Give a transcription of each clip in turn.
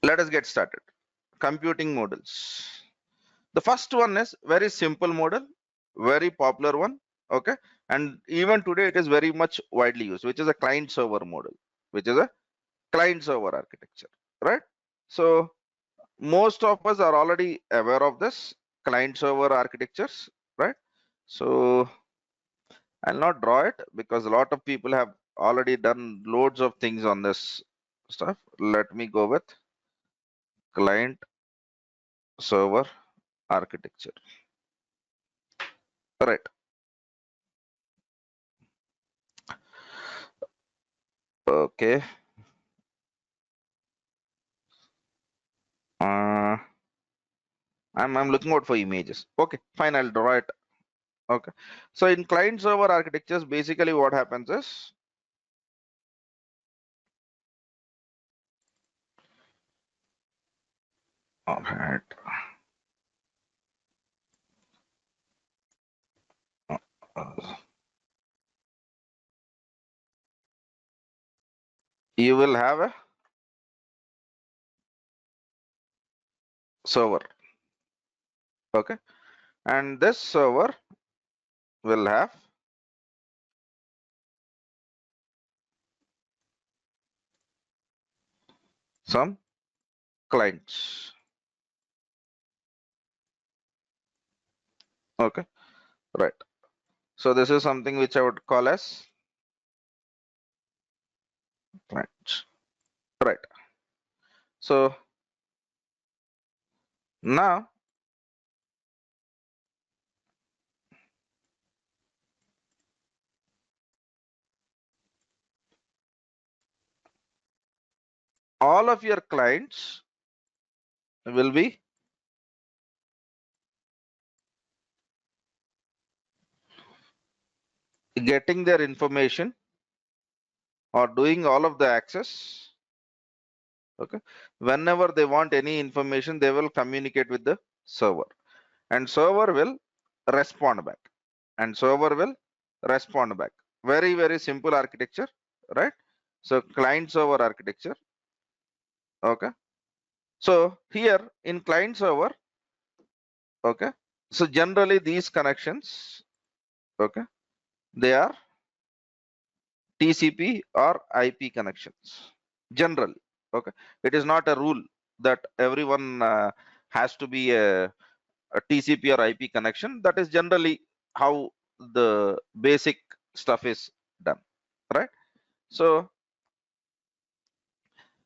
Let us get started. Computing models. The first one is very simple model, very popular one. Okay, and even today it is very much widely used, which is a client server model, which is a client server architecture, right? So most of us are already aware of this client server architectures, right? So I'll not draw it because a lot of people have already done loads of things on this stuff. Let me go with client server architecture. Right. Okay. Uh, I'm looking out for images. Okay, fine. I'll draw it. Okay. So in client server architectures, basically what happens is all right. You will have a server. Okay. And this server will have some clients. Okay. Right. So this is something which I would call as clients. Right. So now all of your clients will be getting their information or doing all of the access. Okay. Whenever they want any information, they will communicate with the server, and server will respond back. And server will respond back. Very, very simple architecture, right? So client server architecture. Okay. So here in client server, okay. So generally these connections, okay, they are TCP or IP connections. Generally, okay. It is not a rule that everyone has to be a TCP or IP connection. That is generally how the basic stuff is done, right? So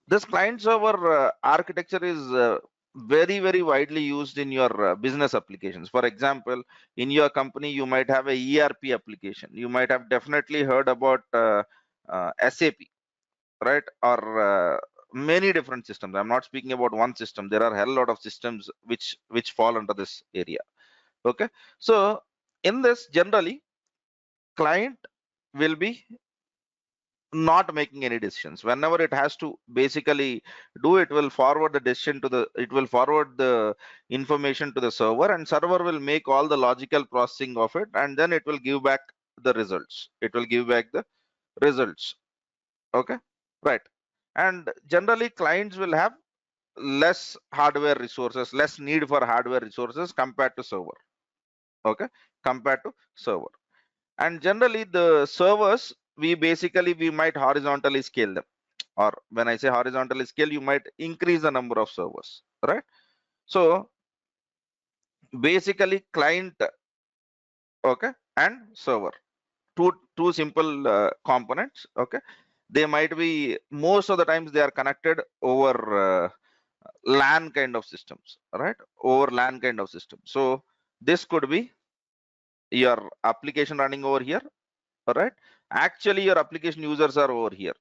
this client server architecture is very, very widely used in your business applications. For example, in your company, you might have a ERP application. You might have definitely heard about SAP, right? Or many different systems. I'm not speaking about one system. There are a hell lot of systems which fall under this area. Okay. So in this, generally, client will be not making any decisions. Whenever it has to basically do, it will forward the decision to the, it will forward the information to the server, and server will make all the logical processing of it, and then it will give back the results. It will give back the results. Okay. Right. And generally clients will have less hardware resources, less need for hardware resources compared to server. Okay. Compared to server. And generally the servers, we might horizontally scale them, or when I say horizontally scale, you might increase the number of servers, right? So basically client, okay, and server, two simple components. Okay. They might be, most of the times they are connected over LAN kind of systems, right? Over LAN kind of system. So this could be your application running over here, all right? Actually your application users are over here.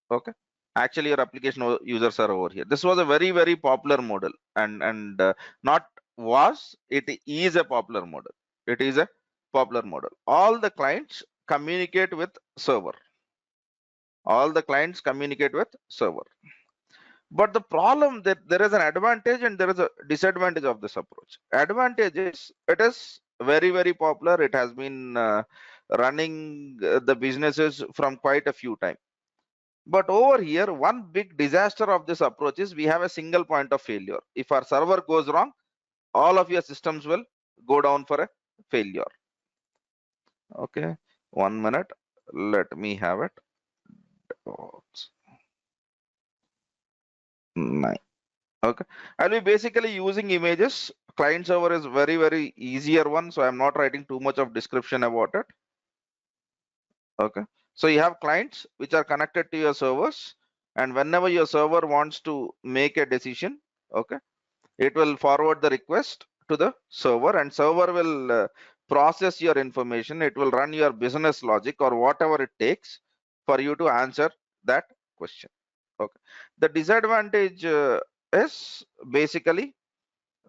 Okay. Actually your application users are over here. This was a very, very popular model, and not was, it is a popular model. It is a popular model. All the clients communicate with server. All the clients communicate with server. But the problem, that there is an advantage and there is a disadvantage of this approach. Advantage is it is very, very popular. It has been running the businesses from quite a few time. But over here, one big disaster of this approach is we have a single point of failure. If our server goes wrong, all of your systems will go down for a failure. Okay, 1 minute. Let me have it. Oh, it's 9. Okay, I'll be basically using images. Client server is very easier one, so I'm not writing too much of description about it. Okay, so you have clients which are connected to your servers, and whenever your server wants to make a decision, okay, it will forward the request to the server, and server will process your information. It will run your business logic or whatever it takes for you to answer that question. Okay, the disadvantage is basically,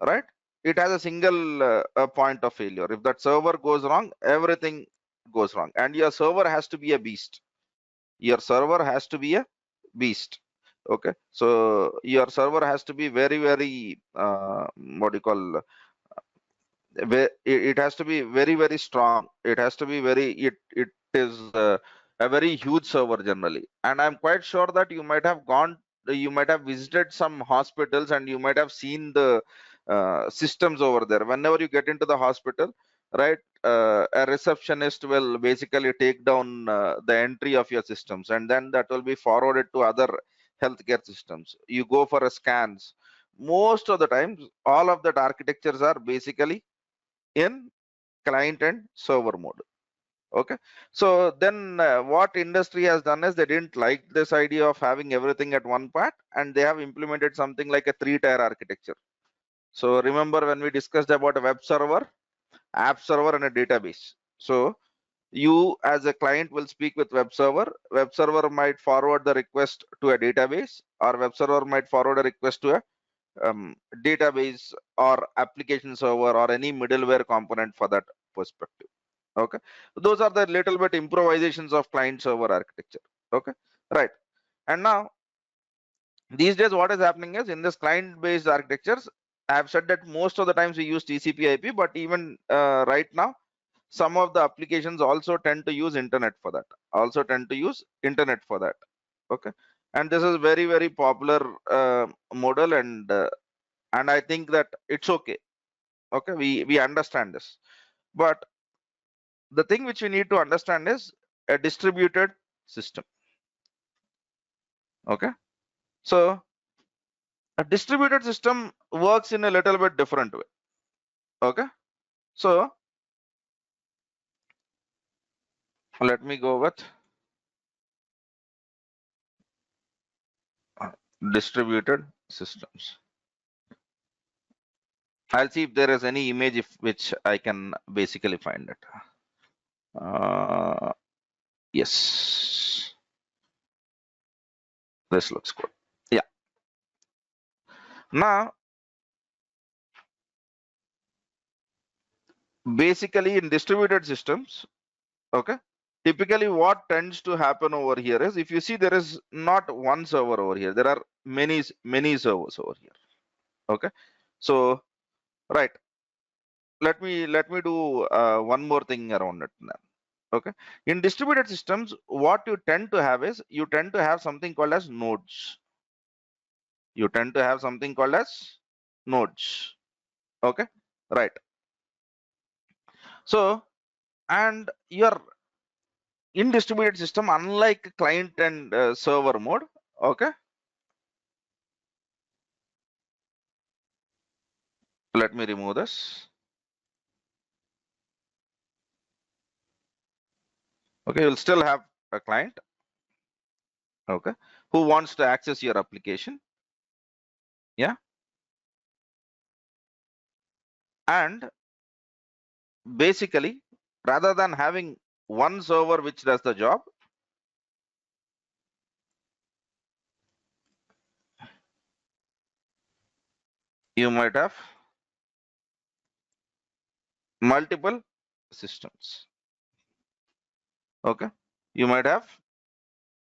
right, it has a single point of failure. If that server goes wrong, everything goes wrong, and your server has to be a beast. Your server has to be a beast. Okay, so your server has to be very what do you call, it has to be very strong. It has to be very, it is a very huge server generally. And I'm quite sure that you might have visited some hospitals, and you might have seen the systems over there. Whenever you get into the hospital, right, a receptionist will basically take down the entry of your systems, and then that will be forwarded to other healthcare systems. You go for a scans. Most of the times, all of that architectures are basically in client and server mode. Okay, so then what industry has done is they didn't like this idea of having everything at one part, and they have implemented something like a 3-tier architecture. So remember when we discussed about a web server, app server, and a database. So you as a client will speak with web server might forward the request to a database, or web server might forward a request to a database or application server or any middleware component for that perspective. Okay, those are the little bit improvisations of client server architecture. Okay, right. And now these days what is happening is, in this client based architectures, I have said that most of the times we use TCP IP, but even right now some of the applications also tend to use internet for that, okay, and this is very popular model, and I think that it's okay. Okay, we understand this, but the thing which we need to understand is a distributed system. Okay, so a distributed system works in a little bit different way. Okay, so let me go with distributed systems. I'll see if there is any image which I can basically find it. Yes, this looks good. Yeah, now basically in distributed systems, okay, typically what tends to happen over here is, if you see, there is not one server over here, there are many servers over here. Okay, so right, let me do one more thing around it now. Okay, in distributed systems, what you tend to have is, you tend to have something called as nodes. Okay, right. So, and your in distributed system, unlike client and server mode, okay, let me remove this. Okay, you'll still have a client, okay, who wants to access your application. Yeah, and basically, rather than having one server which does the job, you might have multiple systems. Okay, you might have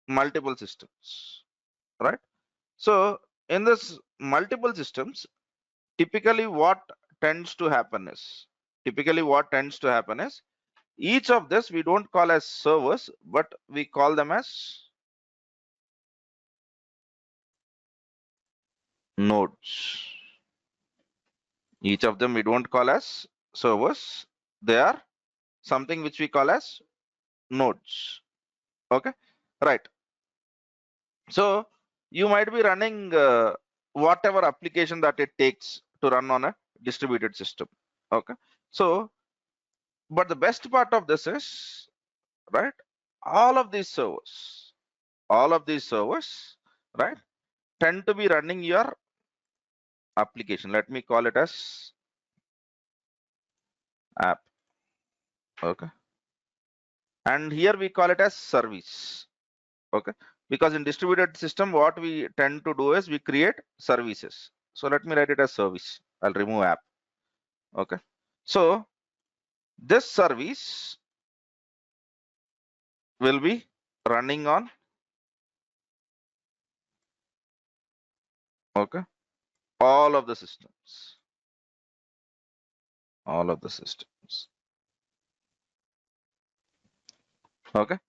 multiple systems, right? So in this multiple systems, typically what tends to happen is, each of this we don't call as servers, but we call them as nodes. Each of them we don't call as servers. They are something which we call as nodes. Okay, right. So you might be running whatever application that it takes to run on a distributed system. Okay, so but the best part of this is, right, all of these servers, all of these servers, right, tend to be running your application. Let me call it as app. Okay, and here we call it as service. Okay, because in distributed system what we tend to do is we create services. So let me write it as service. I'll remove app. Okay, so this service will be running on, okay, all of the systems, all of the systems. Okay,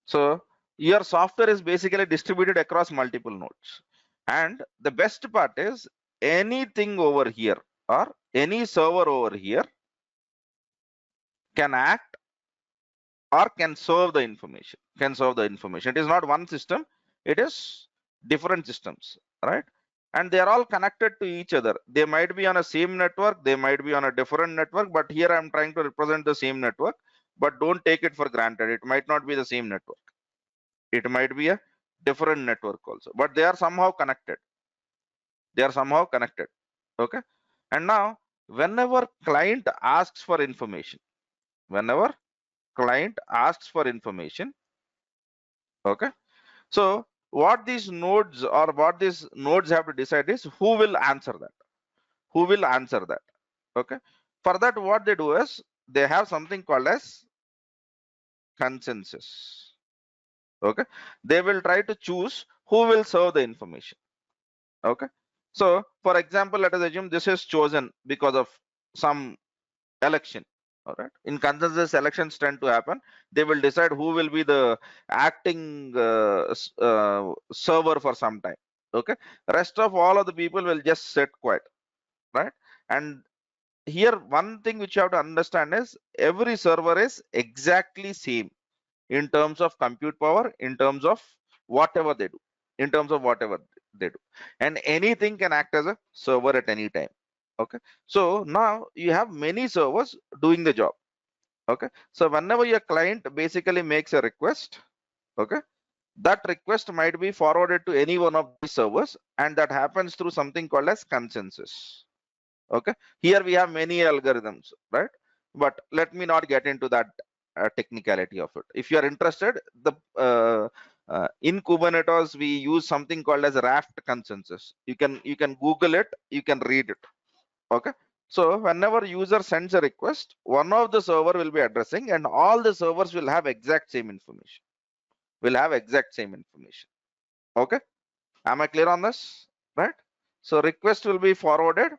so your software is basically distributed across multiple nodes, and the best part is anything over here or any server over here can act or can serve the information, it is not one system, it is different systems, right? And they are all connected to each other. They might be on a same network, they might be on a different network, but here I'm trying to represent the same network. But don't take it for granted, it might not be the same network, it might be a different network also, but they are somehow connected, they are somehow connected. Okay, and now whenever client asks for information, whenever client asks for information, okay, so what these nodes or what these nodes have to decide is who will answer that, who will answer that. Okay, for that what they do is they have something called as consensus. Okay, they will try to choose who will serve the information. Okay, so for example, let us assume this is chosen because of some election. All right, in consensus elections tend to happen, they will decide who will be the acting server for some time. Okay, rest of all of the people will just sit quiet, right? And here one thing which you have to understand is every server is exactly same in terms of compute power, in terms of whatever they do, in terms of whatever they do, and anything can act as a server at any time. Okay, so now you have many servers doing the job. Okay, so whenever your client basically makes a request, okay, that request might be forwarded to any one of these servers, and that happens through something called as consensus. Okay, here we have many algorithms, right? But let me not get into that technicality of it. If you are interested, the in Kubernetes we use something called as raft consensus. You can google it, you can read it. Okay, so whenever user sends a request, one of the server will be addressing, and all the servers will have exact same information, okay, am I clear on this? Right, so request will be forwarded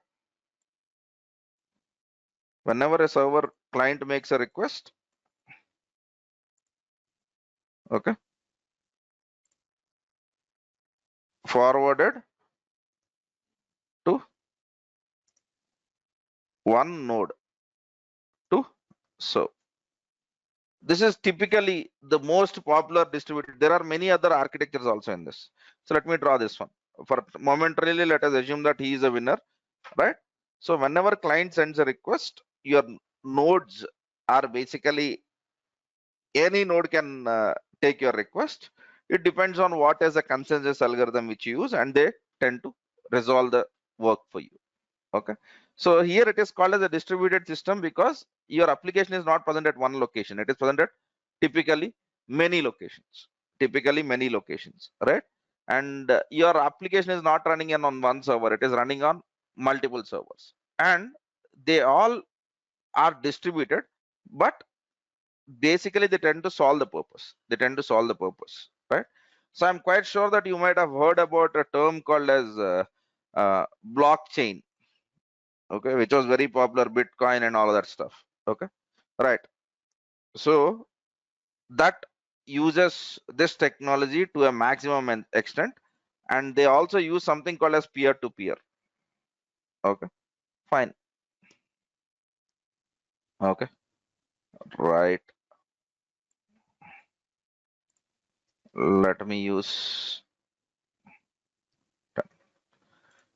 whenever a server client makes a request. Okay, forwarded to one node to serve. This is typically the most popular distributed. There are many other architectures also in this. So let me draw this one. For momentarily, let us assume that he is a winner, right? So whenever client sends a request, your nodes are basically any node can take your request. It depends on what is the consensus algorithm which you use, and they tend to resolve the work for you. Okay, so here it is called as a distributed system because your application is not present at one location, it is present at typically many locations, right? And your application is not running on one server, it is running on multiple servers, and they all are distributed, but basically they tend to solve the purpose, right? So I'm quite sure that you might have heard about a term called as blockchain, okay, which was very popular, Bitcoin and all of that stuff. Okay, right. So that uses this technology to a maximum extent, and they also use something called as peer-to-peer. Okay, fine. Okay, right. Let me use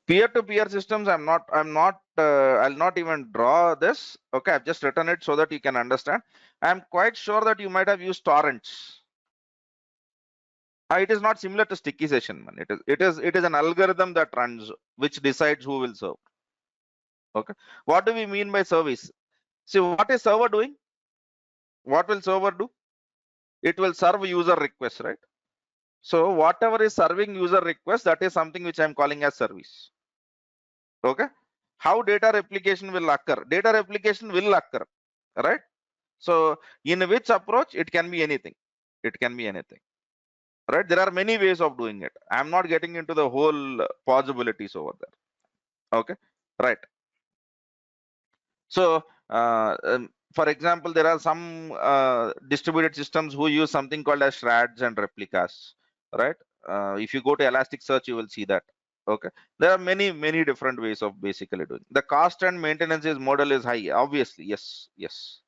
peer-to-peer systems. I'll not even draw this. Okay, I've just written it so that you can understand. I'm quite sure that you might have used torrents. It is not similar to sticky session, man. It is an algorithm that runs, which decides who will serve. Okay, what do we mean by service? See, what is server doing? What will server do? It will serve user requests, right? So whatever is serving user requests, that is something which I'm calling as service. Okay, how data replication will occur? Data replication will occur, right? So in which approach? It can be anything. It can be anything, right? There are many ways of doing it. I'm not getting into the whole possibilities over there. Okay, right. So for example, there are some distributed systems who use something called as shards and replicas, right? If you go to Elasticsearch, you will see that. Okay, there are many different ways of basically doing. The cost and maintenance model is high, obviously. Yes.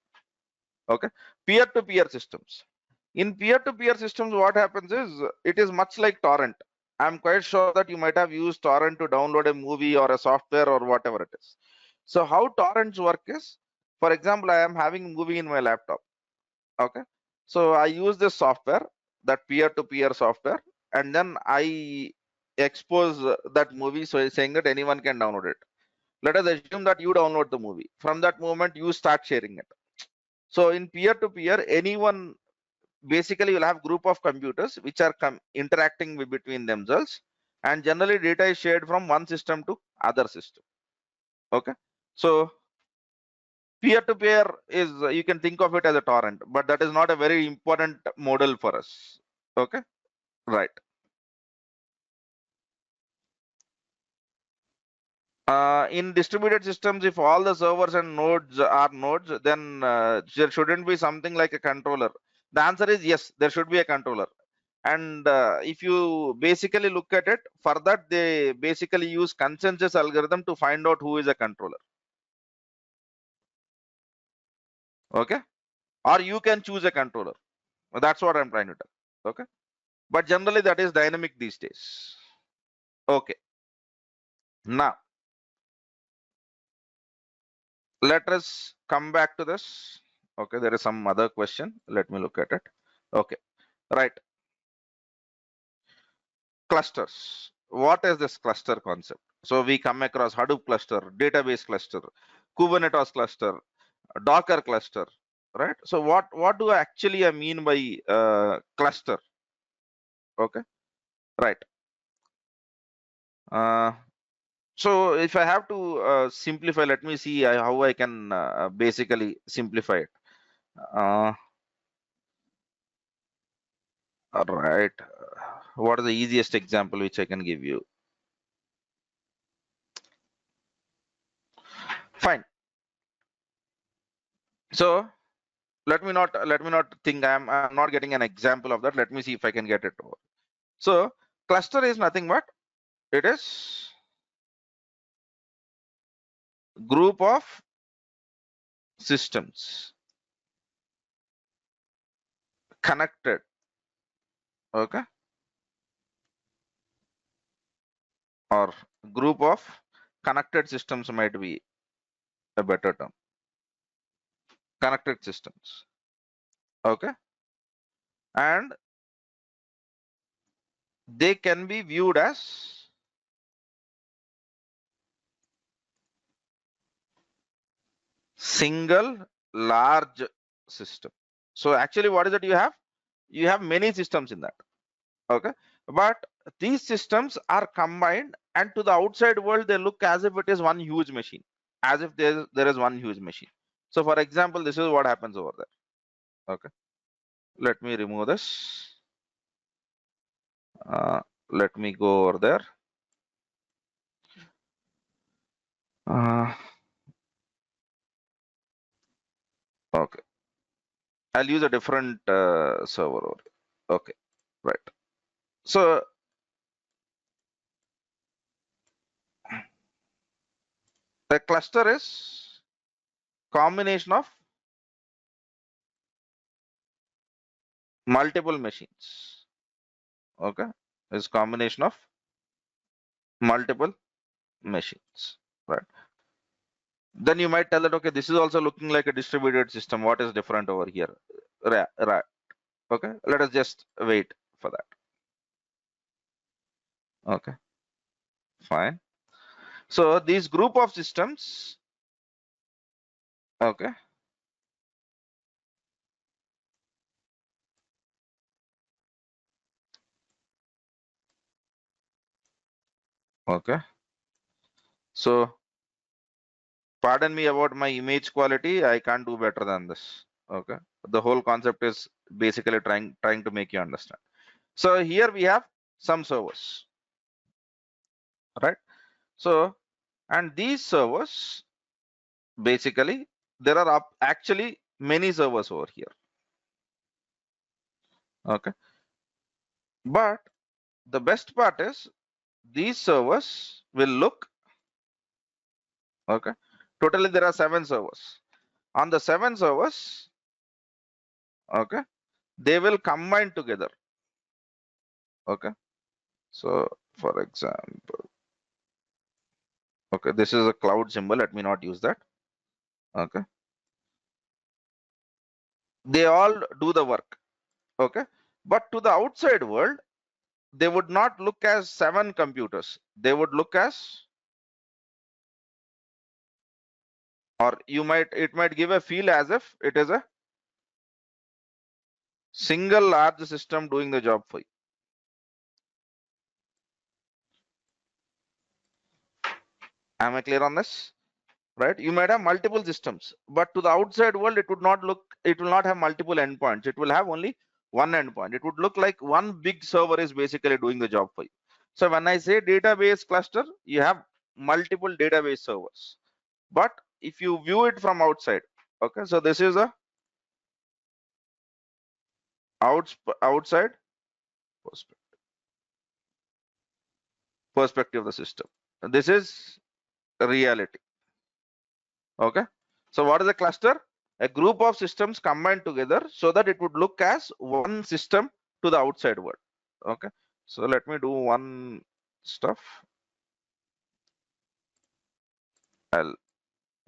Okay, peer-to-peer systems. In peer-to-peer systems, what happens is it is much like torrent. I'm quite sure that you might have used torrent to download a movie or a software or whatever it is. So how torrents work is, for example, I am having a movie in my laptop. Okay, so I use this software, that peer-to-peer software, and then I expose that movie, so saying that anyone can download it. Let us assume that you download the movie. From that moment, you start sharing it. So in peer-to-peer, anyone basically will have group of computers which are interacting between themselves, and generally data is shared from one system to other system. Okay, so peer-to-peer is, you can think of it as a torrent, but that is not a very important model for us. Okay, right. In distributed systems, if all the servers and nodes are nodes, then there shouldn't be something like a controller. The answer is yes, there should be a controller. And if you basically look at it, for that they basically use consensus algorithm to find out who is a controller. Okay, or you can choose a controller. That's what I'm trying to tell. Okay, but generally that is dynamic these days. Okay, now let us come back to this. Okay, there is some other question. Let me look at it. Okay, right. Clusters. What is this cluster concept? So we come across Hadoop cluster, database cluster, Kubernetes cluster, Docker cluster, right? So what do I actually mean by cluster? Okay, right. Uh, so if I have to simplify, let me see how I can basically simplify it. Uh, all right. What is the easiest example which I can give you? Fine. So let me not think I'm not getting an example of that. Let me see if I can get it over. So cluster is nothing but it is group of systems connected. Okay, or group of connected systems might be a better term. Connected systems. Okay, and they can be viewed as single large system. So actually what is it you have? You have many systems in that. Okay, but these systems are combined, and to the outside world they look as if it is one huge machine, as if there is one huge machine. So for example, this is what happens over there. Okay, let me remove this. uh, Let me go over there. Okay, I'll use a different server over here. Okay, right. So A cluster is combination of multiple machines. Okay, is combination of multiple machines, right? Then you might tell that, okay, this is also looking like a distributed system. What is different over here? Right, right. Okay, let us just wait for that. Okay, fine. So these group of systems, okay, okay. So pardon me about my image quality. I can't do better than this. Okay, the whole concept is basically trying to make you understand. So here we have some servers, right? So and these servers basically there are actually many servers over here. Okay, but the best part is these servers will look, okay, totally there are 7 servers. On the 7 servers, okay, they will combine together. Okay, so for example, okay, this is a cloud symbol, let me not use that. Okay, they all do the work. Okay, but to the outside world they would not look as 7 computers, they would look as, or you might, it might give a feel as if it is a single large system doing the job for you. Am I clear on this? Right, you might have multiple systems, but to the outside world it would not look, it will not have multiple endpoints, it will have only one endpoint. It would look like one big server is basically doing the job for you. So when I say database cluster, you have multiple database servers, but if you view it from outside, okay, so this is a outside perspective of the system. This is reality. Okay, so what is a cluster? A group of systems combined together so that it would look as one system to the outside world. Okay, so let me do one stuff. I'll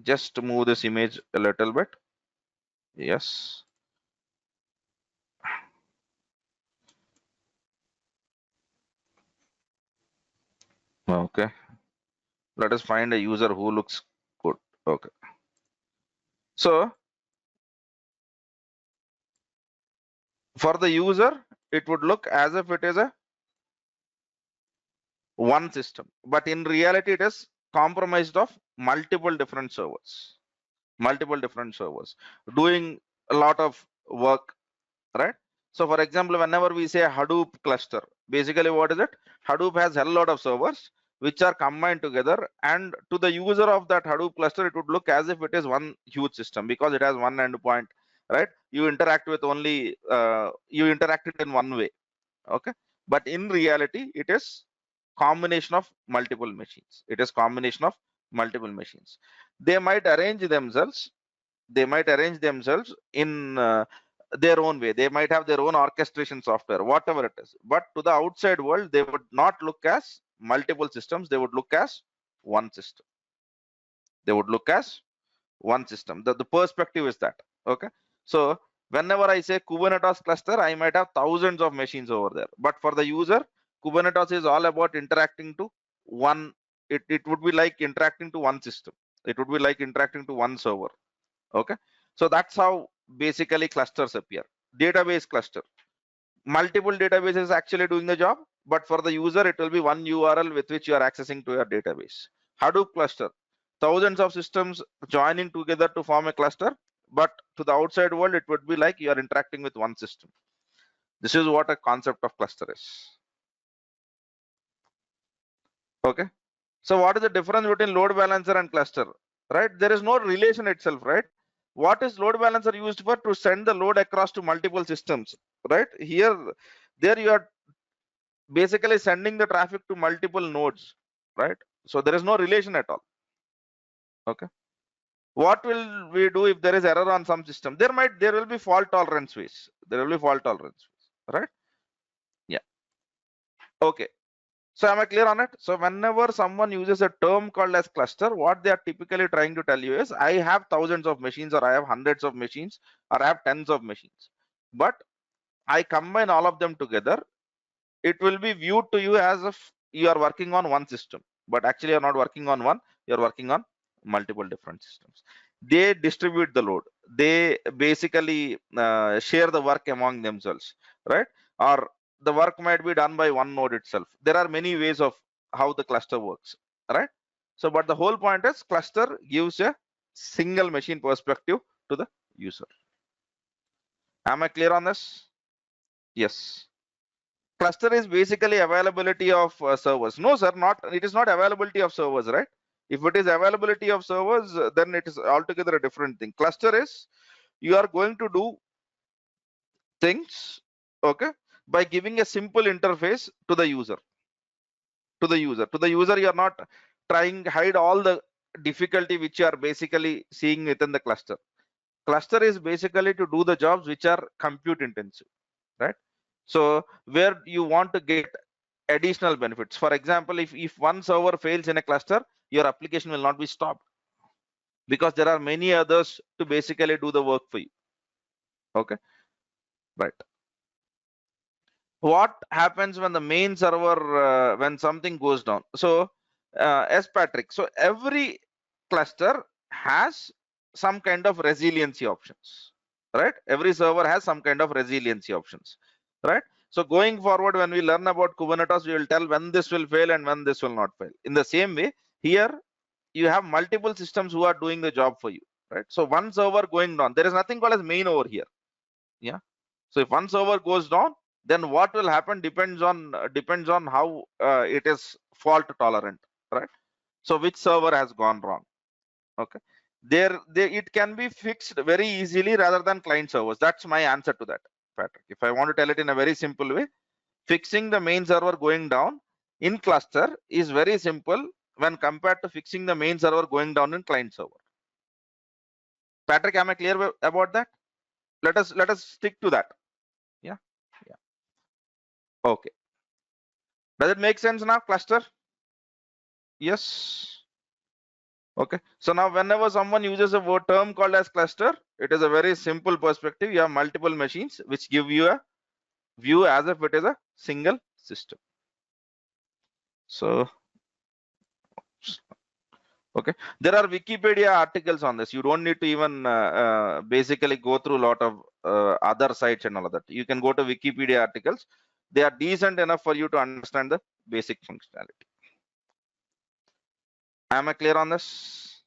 just move this image a little bit. Yes. Okay, let us find a user who looks good. Okay, so for the user it would look as if it is a one system, but in reality it is compromised of multiple different servers doing a lot of work, right? So for example, whenever we say Hadoop cluster, basically what is it? Hadoop has a lot of servers which are combined together, and to the user of that Hadoop cluster it would look as if it is one huge system because it has one endpoint, right? You interact with only you interacted in one way. Okay, but in reality it is combination of multiple machines. It is combination of multiple machines. They might arrange themselves, in their own way. They might have their own orchestration software, whatever it is, but to the outside world they would not look as multiple systems, they would look as one system. They would look as one system. The perspective is that. Okay, so whenever I say Kubernetes cluster, I might have thousands of machines over there, but for the user Kubernetes is all about interacting to one. It would be like interacting to one system, it would be like interacting to one server. Okay, so that's how basically clusters appear. Database cluster, multiple databases actually doing the job, but for the user it will be one URL with which you are accessing to your database. Hadoop cluster, thousands of systems joining together to form a cluster, but to the outside world it would be like you are interacting with one system. This is what a concept of cluster is. Okay, so what is the difference between load balancer and cluster? Right, there is no relation itself, right? What is load balancer used for? To send the load across to multiple systems, right? Here, there you are basically sending the traffic to multiple nodes, right? So there is no relation at all. Okay. What will we do if there is error on some system? There will be fault tolerance ways. There will be fault tolerance ways, right? Yeah. Okay. So am I clear on it? So whenever someone uses a term called as cluster, what they are typically trying to tell you is I have thousands of machines, or I have hundreds of machines, or I have tens of machines. But I combine all of them together. It will be viewed to you as if you are working on one system, but actually you're not working on one, you're working on multiple different systems. They distribute the load. They basically share the work among themselves, right? Or the work might be done by one node itself. There are many ways of how the cluster works, right? So, but the whole point is cluster gives a single machine perspective to the user. Am I clear on this? Yes. Cluster is basically availability of servers. No, sir, not it is not availability of servers, right? If it is availability of servers, then it is altogether a different thing. Cluster is you are going to do things, okay, by giving a simple interface to the user. You are not trying to hide all the difficulty which you are basically seeing within the cluster. Cluster is basically to do the jobs which are compute intensive, right? So where you want to get additional benefits. For example, if one server fails in a cluster, your application will not be stopped because there are many others to basically do the work for you. Okay, right. What happens when the main server, when something goes down? So, as Patrick, so every cluster has some kind of resiliency options, right? Every server has some kind of resiliency options, right? So going forward, when we learn about Kubernetes, we will tell when this will fail and when this will not fail. In the same way, here you have multiple systems who are doing the job for you, right? So one server going down, there is nothing called as main over here. Yeah. So if one server goes down, then what will happen depends on how it is fault tolerant, right? So which server has gone wrong? Okay. It can be fixed very easily rather than client servers. That's my answer to that, Patrick. If I want to tell it in a very simple way, fixing the main server going down in cluster is very simple when compared to fixing the main server going down in client server. Patrick, am I clear about that? Let us stick to that. Yeah. Yeah. Okay. Does it make sense now, cluster? Yes. Okay. So now whenever someone uses a term called as cluster, it is a very simple perspective. You have multiple machines which give you a view as if it is a single system. So, okay. There are Wikipedia articles on this. You don't need to even basically go through a lot of other sites and all of that. You can go to Wikipedia articles. They are decent enough for you to understand the basic functionality. Am I clear on this?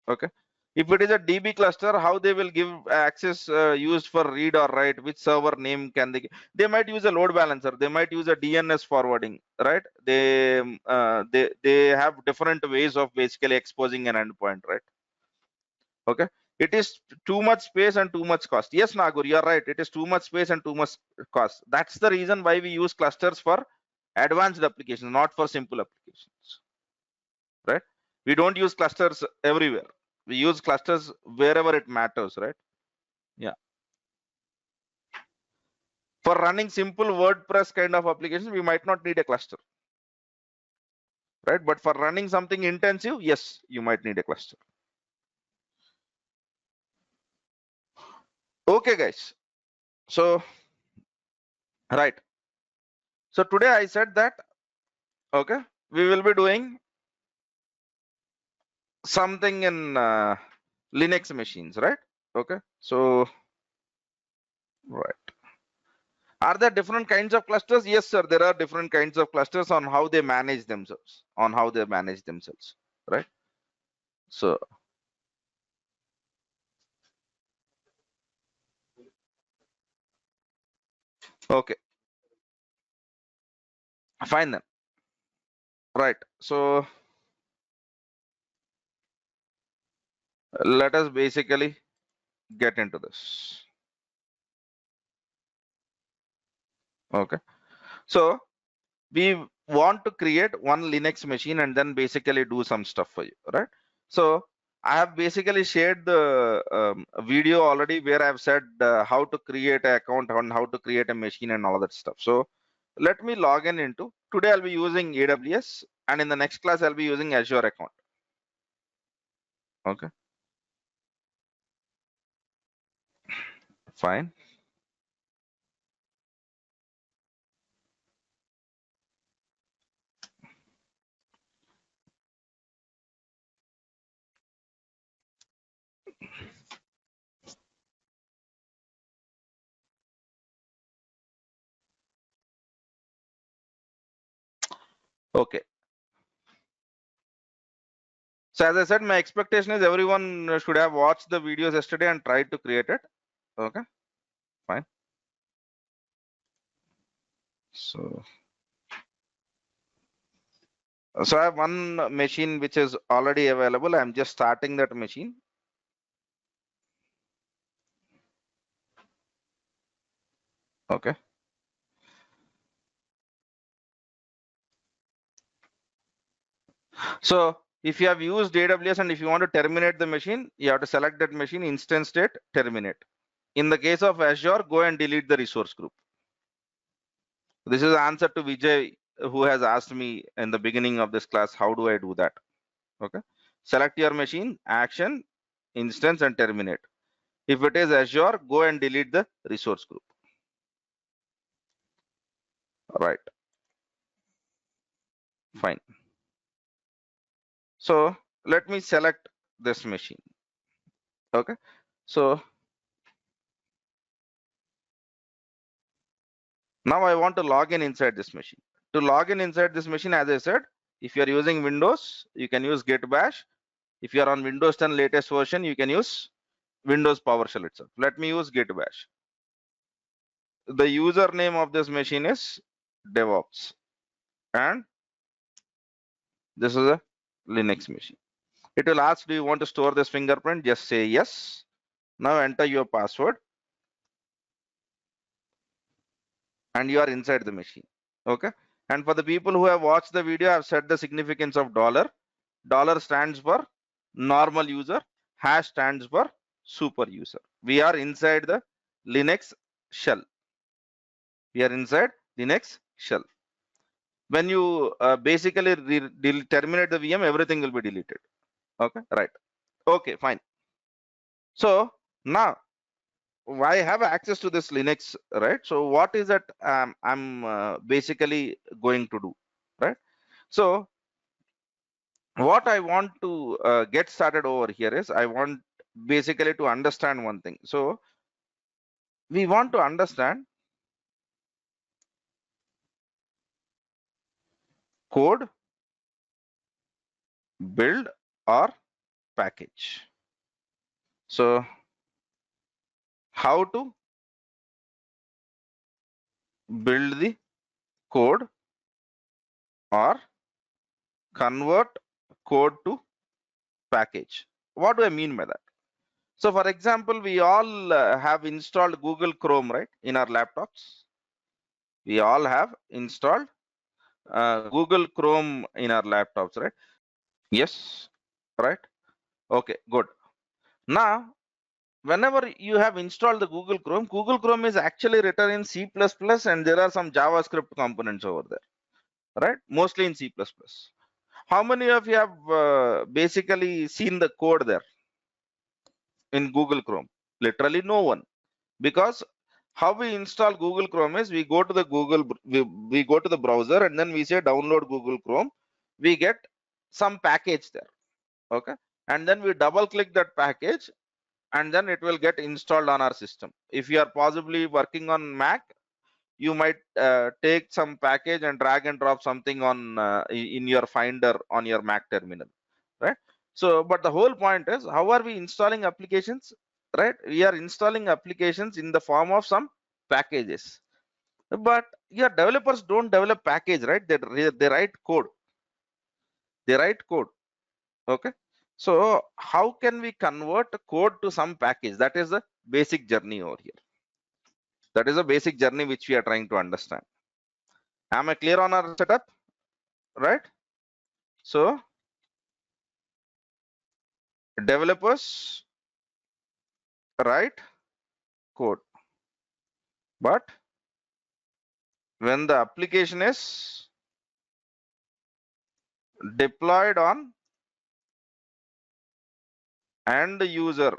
Okay. If it is a DB cluster, how they will give access used for read or write, which server name can they might use a load balancer, they might use a DNS forwarding, right? They have different ways of basically exposing an endpoint, right? Okay. It is too much space and too much cost. Yes, Nagur, you're right. It is too much space and too much cost. That's the reason why we use clusters for advanced applications, not for simple applications, right? We don't use clusters everywhere. We use clusters wherever it matters, right? Yeah. For running simple WordPress kind of applications, we might not need a cluster, right? But for running something intensive, yes, you might need a cluster. Okay, guys. So, right. So today I said that, okay, we will be doing something in Linux machines, right? Okay. So, right. Are there different kinds of clusters? Yes, sir. There are different kinds of clusters on how they manage themselves, right? So, okay, fine then. Right. So let us basically get into this. Okay. So we want to create one Linux machine and then basically do some stuff for you, right? So I have basically shared the video already where I've said how to create an account and how to create a machine and all that stuff. So let me log in into, today I'll be using AWS, and in the next class I'll be using Azure account. Okay, fine. Okay. So as I said, my expectation is everyone should have watched the videos yesterday and tried to create it. Okay, fine. So, so I have one machine which is already available. I'm just starting that machine. Okay. So if you have used AWS and if you want to terminate the machine, you have to select that machine, instance state, terminate. In the case of Azure, go and delete the resource group. This is the answer to Vijay, who has asked me in the beginning of this class, how do I do that? Okay. Select your machine, action, instance, and terminate. If it is Azure, go and delete the resource group. All right. Fine. So let me select this machine. Okay. So now I want to log in inside this machine. To log in inside this machine, as I said, if you are using Windows, you can use git bash. If you are on Windows 10 latest version, you can use Windows PowerShell itself. Let me use git bash. The username of this machine is DevOps, and this is a Linux machine. It will ask, do you want to store this fingerprint? Just say yes. Now enter your password, and you are inside the machine. Okay. And for the people who have watched the video, I've said the significance of dollar. Dollar stands for normal user. Hash stands for super user. We are inside the Linux shell. We are inside Linux shell. When you basically terminate the VM, everything will be deleted. Okay, right. Okay, fine. So now I have access to this Linux, right? So what is that I'm basically going to do, right? So what I want to get started over here is I want basically to understand one thing. So we want to understand code, build, or package. So how to build the code or convert code to package. What do I mean by that? So for example, we all have installed Google Chrome, right, in our laptops. We all have installed Google Chrome in our laptops, right? Yes, right? Okay, good. Now, whenever you have installed the Google Chrome is actually written in C++ and there are some JavaScript components over there, right? Mostly in C++. How many of you have basically seen the code there in Google Chrome? Literally no one. Because how we install Google Chrome is we go to the we go to the browser and then we say download Google Chrome. We get some package there. Okay. And then we double click that package and then it will get installed on our system. If you are possibly working on Mac, you might take some package and drag and drop something on in your Finder on your Mac terminal, right? So, but the whole point is, how are we installing applications, right? We are installing applications in the form of some packages, but your developers don't develop package, right? They write code. They write code. Okay. So how can we convert code to some package? That is the basic journey over here. That is a basic journey which we are trying to understand. Am I clear on our setup? Right? So developers write code, but when the application is deployed on end user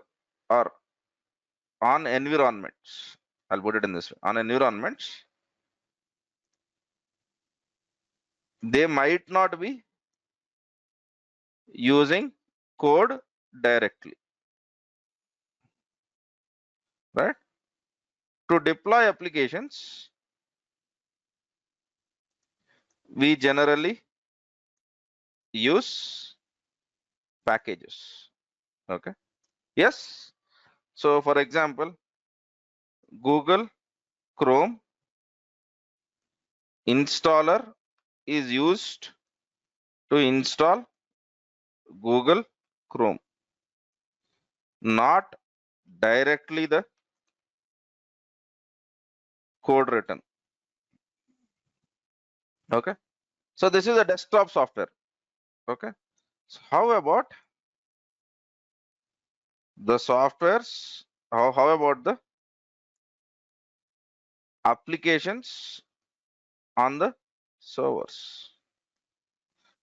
or on environments, I'll put it in this way, on environments, they might not be using code directly, right? To deploy applications, we generally use packages. Okay. Yes. So for example, Google Chrome installer is used to install Google Chrome, not directly the code written. Okay. So this is a desktop software. Okay. So how about the softwares? How about the applications on the servers?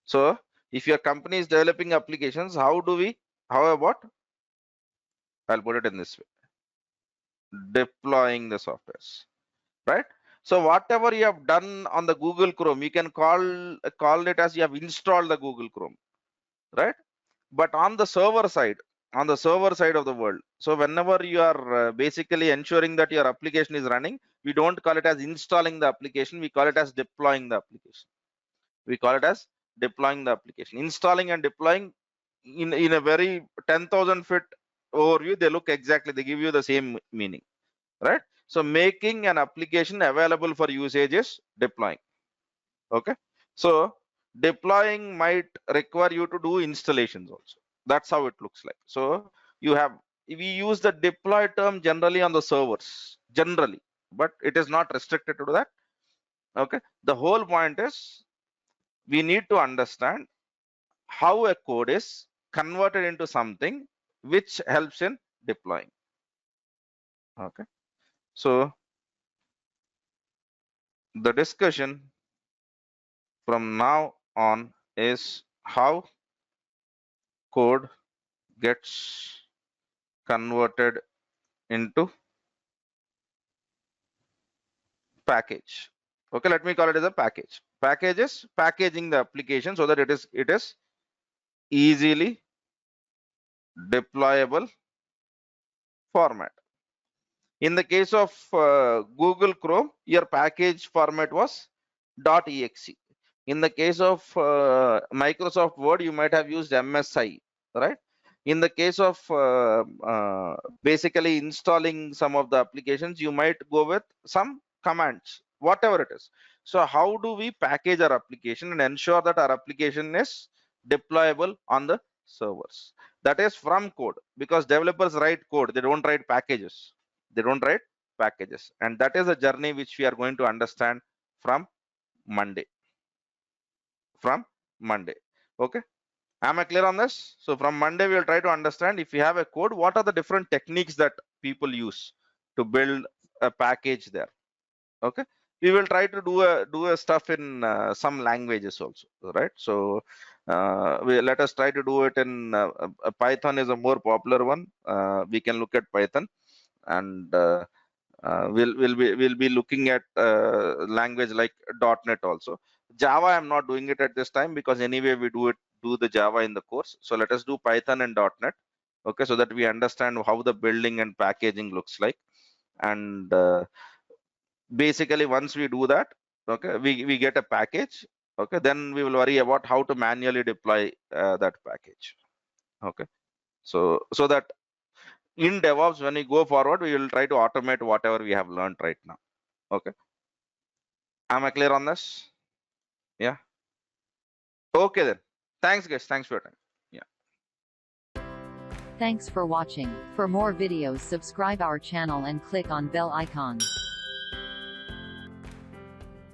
So if your company is developing applications, how about, I'll put it in this way, deploying the softwares, right? So whatever you have done on the Google Chrome, you can call it as you have installed the Google Chrome, right? But on the server side, of the world, so whenever you are basically ensuring that your application is running, we don't call it as installing the application, we call it as deploying the application. We call it as deploying the application. Installing and deploying in a very 10,000 feet overview, they look exactly, they give you the same meaning, right? So making an application available for usage is deploying. Okay. So deploying might require you to do installations also. That's how it looks like. So you have, we use the deploy term generally on the servers, generally, but it is not restricted to that. Okay. The whole point is we need to understand how a code is converted into something which helps in deploying. Okay. So the discussion from now on is how code gets converted into package. Okay, let me call it as a package. Package is packaging the application so that it is easily deployable format. In the case of Google Chrome, your package format was .exe. In the case of Microsoft Word, you might have used MSI, right? In the case of basically installing some of the applications, you might go with some commands, whatever it is. So how do we package our application and ensure that our application is deployable on the servers? That is from code, because developers write code, they don't write packages. They don't write packages. And that is a journey which we are going to understand from Monday. Okay. Am I clear on this? So from Monday, we'll try to understand, if you have a code, what are the different techniques that people use to build a package there. Okay. We will try to do a stuff in some languages also, right? So let us try to do it in Python is a more popular one. We can look at Python, and we'll be looking at language like .NET also. Java, I'm not doing it at this time, because anyway we do the Java in the course. So let us do Python and .NET, okay, so that we understand how the building and packaging looks like. And basically once we do that, okay, we get a package, okay, then we will worry about how to manually deploy that package. Okay. So that in DevOps, when we go forward, we will try to automate whatever we have learned right now. Okay. Am I clear on this? Yeah. Okay then. Thanks guys. Thanks for your time. Yeah. Thanks for watching. For more videos, subscribe our channel and click on bell icon.